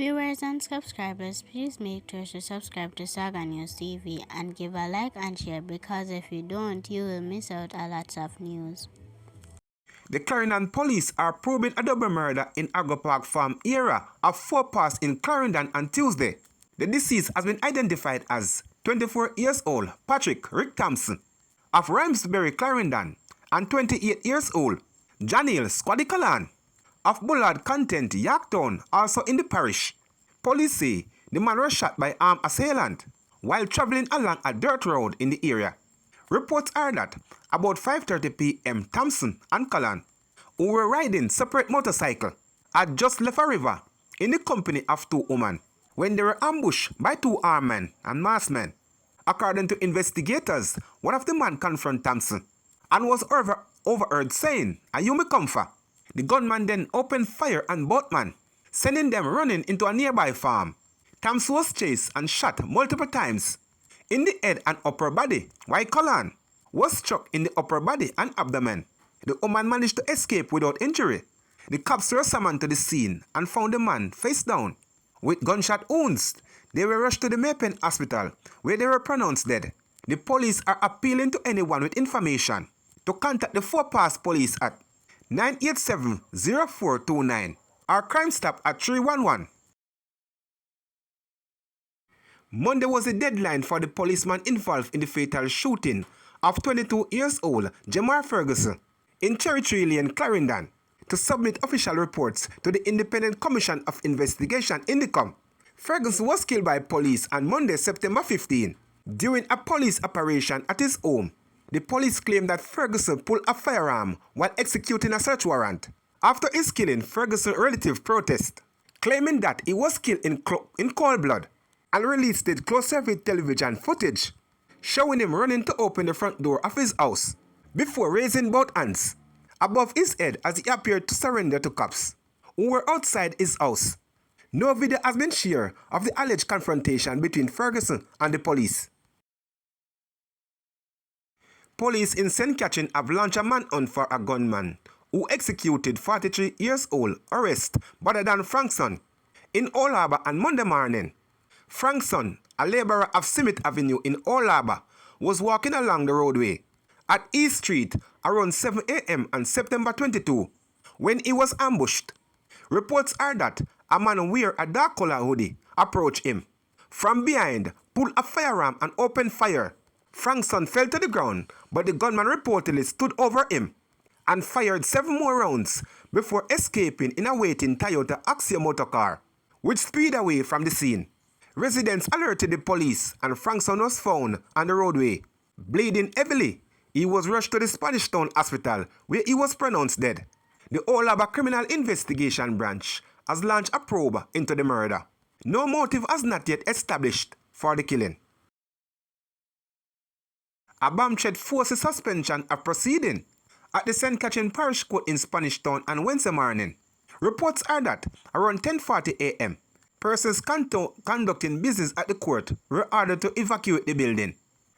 Viewers and subscribers, please make sure to subscribe to Saga News TV and give a like and share, because if you don't, you will miss out a lot of news. The Clarendon police are probing a double murder in Agro Park Farm area of 4 past in Clarendon on Tuesday. The deceased has been identified as 24 years old Patrick Rick Thompson of Ramsbury, Clarendon, and 28 years old Janil Squadicalan of Bullard Content, Yorktown, also in the parish. Police say the man was shot by armed assailant while traveling along a dirt road in the area. Reports are that about 5:30 p.m. Thompson and Callan, who were riding separate motorcycle, had just left a river in the company of 2 women when they were ambushed by 2 armed men and masked men. According to investigators, one of the men confronted Thompson and was overheard saying, "Are you me comfort?" The gunman then opened fire on both men, sending them running into a nearby farm. Thompson was chased and shot multiple times in the head and upper body, while Callan was struck in the upper body and abdomen. The woman managed to escape without injury. The cops were summoned to the scene and found the man face down with gunshot wounds. They were rushed to the Maypen Hospital, where they were pronounced dead. The police are appealing to anyone with information to contact the 4 Pass Police at 987-0429 or Crime Stop at 311. Monday was the deadline for the policeman involved in the fatal shooting of 22 years old Jamar Ferguson in Cherry Tree Lane, Clarendon, to submit official reports to the Independent Commission of Investigation (INDECOM). Ferguson was killed by police on Monday, September 15, during a police operation at his home. The police claimed that Ferguson pulled a firearm while executing a search warrant. After his killing, Ferguson's relative protested, claiming that he was killed in cold blood, and released the close-circuit television footage showing him running to open the front door of his house before raising both hands above his head as he appeared to surrender to cops who were outside his house. No video has been shared of the alleged confrontation between Ferguson and the police. Police in St. Catherine have launched a manhunt for a gunman who executed 43 years old arrest Badadan Frankson in Old Harbour on Monday morning. Frankson, a laborer of Simit Avenue in Old Harbour, was walking along the roadway at East Street around 7 a.m. on September 22 when he was ambushed. Reports are that a man wearing a dark color hoodie approached him from behind, pulled a firearm and opened fire. Frankson fell to the ground, but the gunman reportedly stood over him and fired 7 more rounds before escaping in a waiting Toyota Axia motor car, which speeded away from the scene. Residents alerted the police and Frankson was found on the roadway, bleeding heavily. He was rushed to the Spanish Town Hospital, where he was pronounced dead. The Old Harbour Criminal Investigation Branch has launched a probe into the murder. No motive has not yet established for the killing. A bloodshed forces suspension of proceeding at the St. Catherine Parish Court in Spanish Town on Wednesday morning. Reports are that around 10:40 a.m., persons conducting business at the court were ordered to evacuate the building.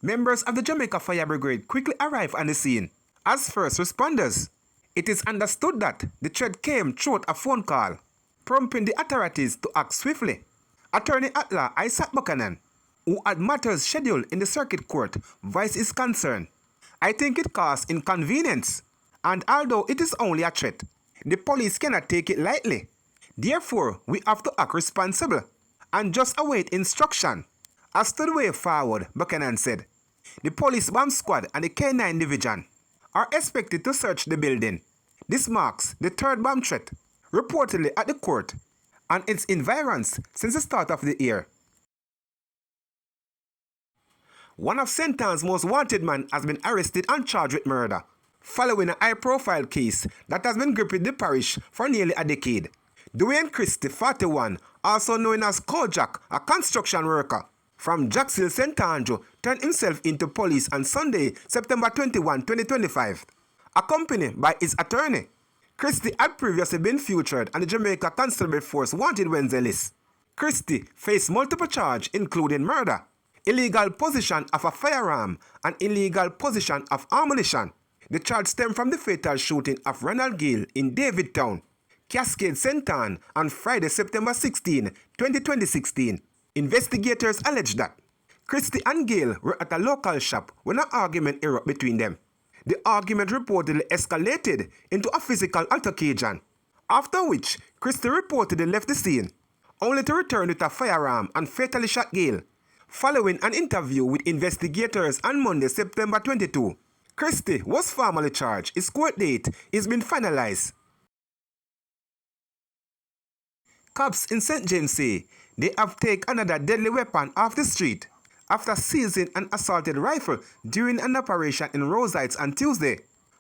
Members of the Jamaica Fire Brigade quickly arrived on the scene as first responders. It is understood that the threat came through a phone call, prompting the authorities to act swiftly. Attorney at law Isaac Buchanan, who had matters scheduled in the circuit court, voiced his concern. "I think it caused inconvenience, and although it is only a threat, the police cannot take it lightly. Therefore, we have to act responsible and just await instruction as to the way forward," Buchanan said. The police bomb squad and the K9 division are expected to search the building. This marks the 3rd bomb threat reportedly at the court and its environs since the start of the year. One of St. Anne's most wanted men has been arrested and charged with murder, following a high-profile case that has been gripping the parish for nearly a decade. Dwayne Christie, 41, also known as Kojak, a construction worker from Jacksonville, St. Andrew, turned himself into police on Sunday, September 21, 2025, accompanied by his attorney. Christie had previously been featured on the Jamaica Constabulary Force Wanted Wednesday list. Christie faced multiple charges including murder, illegal possession of a firearm, and illegal possession of ammunition. The charge stemmed from the fatal shooting of Ronald Gill in Davidtown. Cascade St. Ann on Friday, September 16, 2016. Investigators allege that Christy and Gail were at a local shop when an argument erupted between them. The argument reportedly escalated into a physical altercation, after which Christy reportedly left the scene, only to return with a firearm and fatally shot Gail. Following an interview with investigators on Monday, September 22, Christy was formally charged. His court date is being finalized. Cops in St. James say they have taken another deadly weapon off the street after seizing an assaulted rifle during an operation in Rose Heights on Tuesday.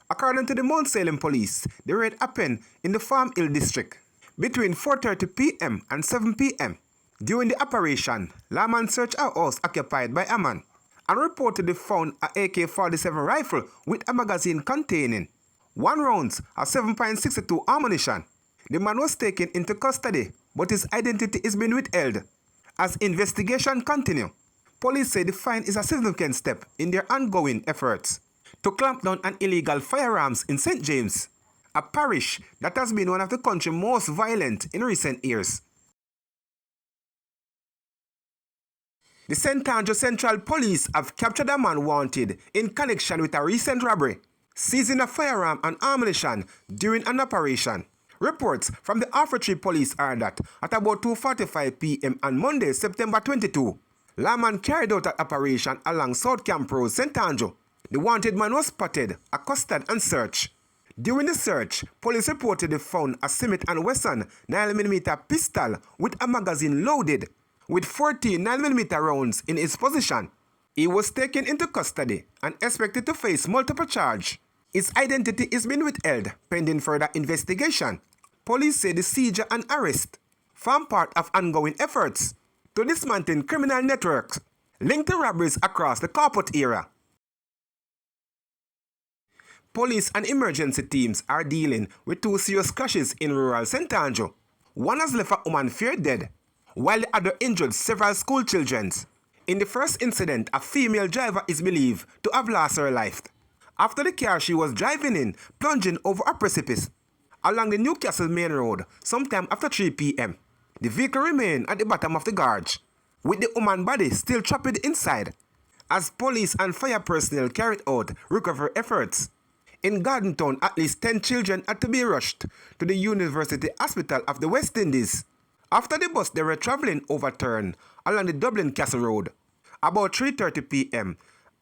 According to the Mount Salem police, the raid happened in the Farm Hill district between 4:30 p.m. and 7 p.m. During the operation, lawmen searched a house occupied by a man and reportedly found an AK-47 rifle with a magazine containing 1 round of 7.62 ammunition. The man was taken into custody, but his identity is being withheld. As investigation continues, police say the find is a significant step in their ongoing efforts to clamp down on illegal firearms in St. James, a parish that has been one of the country's most violent in recent years. The St. Andrew Central Police have captured a man wanted in connection with a recent robbery, seizing a firearm and ammunition during an operation. Reports from the Arfetry Police are that at about 2:45 p.m. on Monday, September 22, lawmen carried out an operation along South Camp Road, St. Andrew. The wanted man was spotted, accosted and searched. During the search, police reportedly found a Smith & Wesson 9mm pistol with a magazine loaded with 14 9mm rounds in his possession. He was taken into custody and expected to face multiple charges. His identity is being withheld pending further investigation. Police say the seizure and arrest form part of ongoing efforts to dismantle criminal networks linked to robberies across the corporate area. Police and emergency teams are dealing with 2 serious crashes in rural St. Andrew. One has left a woman feared dead, while the other injured several school children. In the first incident, a female driver is believed to have lost her life after the car she was driving in plunging over a precipice along the Newcastle Main Road sometime after 3 p.m. The vehicle remained at the bottom of the gorge, with the woman's body still trapped inside, as police and fire personnel carried out recovery efforts. In Gardentown, at least 10 children had to be rushed to the University Hospital of the West Indies after the bus they were traveling overturned along the Dublin Castle Road. About 3:30 p.m.,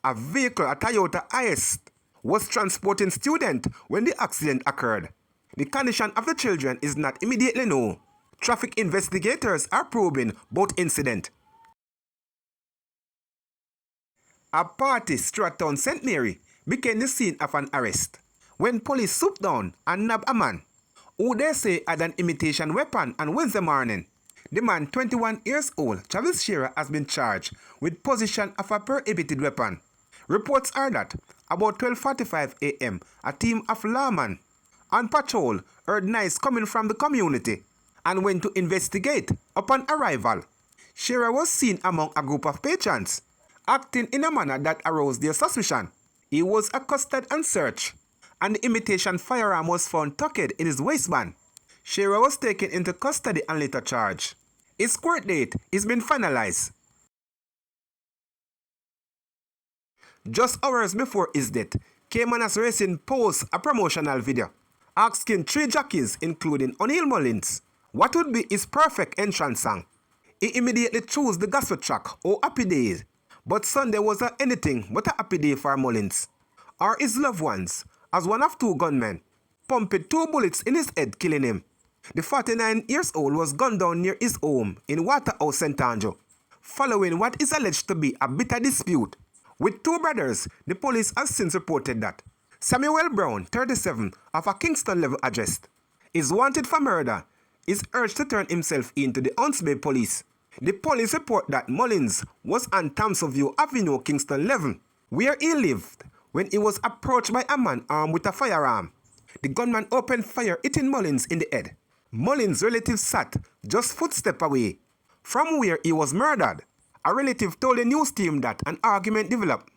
a vehicle, a Toyota IS, was transporting students when the accident occurred. The condition of the children is not immediately known. Traffic investigators are probing both incidents. A party Stratton St. Mary became the scene of an arrest when police swooped down and nabbed a man who they say had an imitation weapon on Wednesday morning. The man, 21 years old, Travis Shearer, has been charged with possession of a prohibited weapon. Reports are that about 12:45 a.m., a team of lawmen on patrol heard noise coming from the community and went to investigate. Upon arrival, Shearer was seen among a group of patrons, acting in a manner that aroused their suspicion. He was accosted and searched, and the imitation firearm was found tucked in his waistband. Shearer was taken into custody and later charged. His court date is being finalized. Just hours before his death, Caymanas Racing posted a promotional video asking 3 jockeys, including O'Neal Mullins, what would be his perfect entrance song. He immediately chose the gospel track, "Oh Happy Days," but Sunday wasn't anything but a happy day for Mullins or his loved ones, as one of 2 gunmen pumped 2 bullets in his head, killing him. The 49-year-old was gunned down near his home in Waterhouse, St. Andrew, following what is alleged to be a bitter dispute with 2 brothers. The police has since reported that Samuel Brown, 37, of a Kingston level address, is wanted for murder, is urged to turn himself in to the Hunts Bay police. The police report that Mullins was on Thompsonview Avenue, Kingston 11, where he lived, when he was approached by a man armed with a firearm. The gunman opened fire, hitting Mullins in the head. Mullins' relative sat just footstep away from where he was murdered. A relative told the news team that an argument developed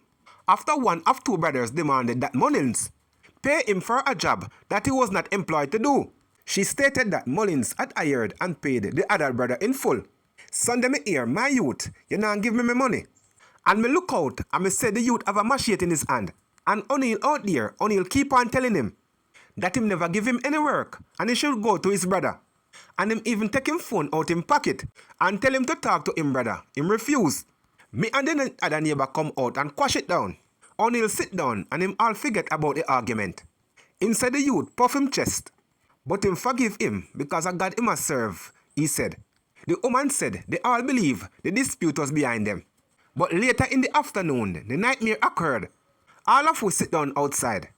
after one of 2 brothers demanded that Mullins pay him for a job that he was not employed to do. She stated that Mullins had hired and paid the other brother in full. Sunday me hear, my youth, you not give me my money. And me look out and me say the youth have a machete in his hand. And O'Neal out there, O'Neal keep on telling him that him never give him any work and he should go to his brother. And him even take him phone out him pocket and tell him to talk to him brother. Him refuse. Me and the other neighbor come out and quash it down. O'Neal sit down and him all forget about the argument. Him said the youth puff him chest. But him forgive him because of God him a serve, he said. The woman said they all believe the dispute was behind them. But later in the afternoon, the nightmare occurred. All of us sit down outside.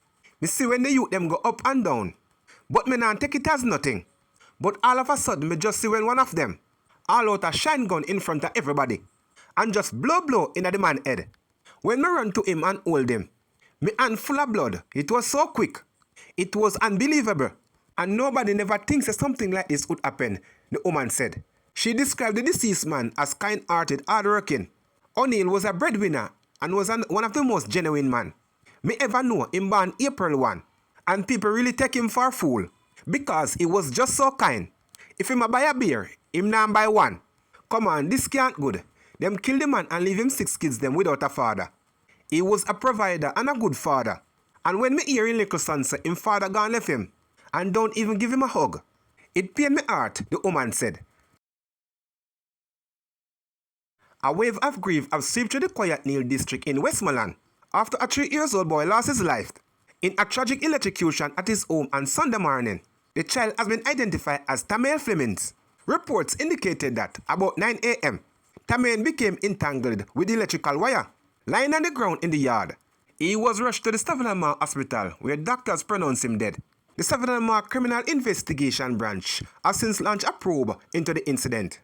Me see when the youth them go up and down. But me not take it as nothing. But all of a sudden, me just see when one of them all out a shine gun in front of everybody and just blow in the man's head. When me run to him and hold him, me hand full of blood. It was so quick. It was unbelievable. And nobody never thinks that something like this would happen, the woman said. She described the deceased man as kind-hearted, hard-working. O'Neal was a breadwinner and was one of the most genuine men. Me ever know him born April 1. And people really take him for a fool because he was just so kind. If him a buy a beer, him not buy one. Come on, this can't good. Them kill the man and leave him 6 kids them without a father. He was a provider and a good father. And when me hear him little son say him father gone left him and don't even give him a hug, it pained me heart, the woman said. A wave of grief has swept through the Quiet Neal district in Westmoreland after a 3-year-old boy lost his life in a tragic electrocution at his home on Sunday morning. The child has been identified as Tamael Flemings. Reports indicated that about 9 a.m., Tamael became entangled with the electrical wire, lying on the ground in the yard. He was rushed to the Savannah Hospital where doctors pronounced him dead. The Savannah Criminal Investigation Branch has since launched a probe into the incident.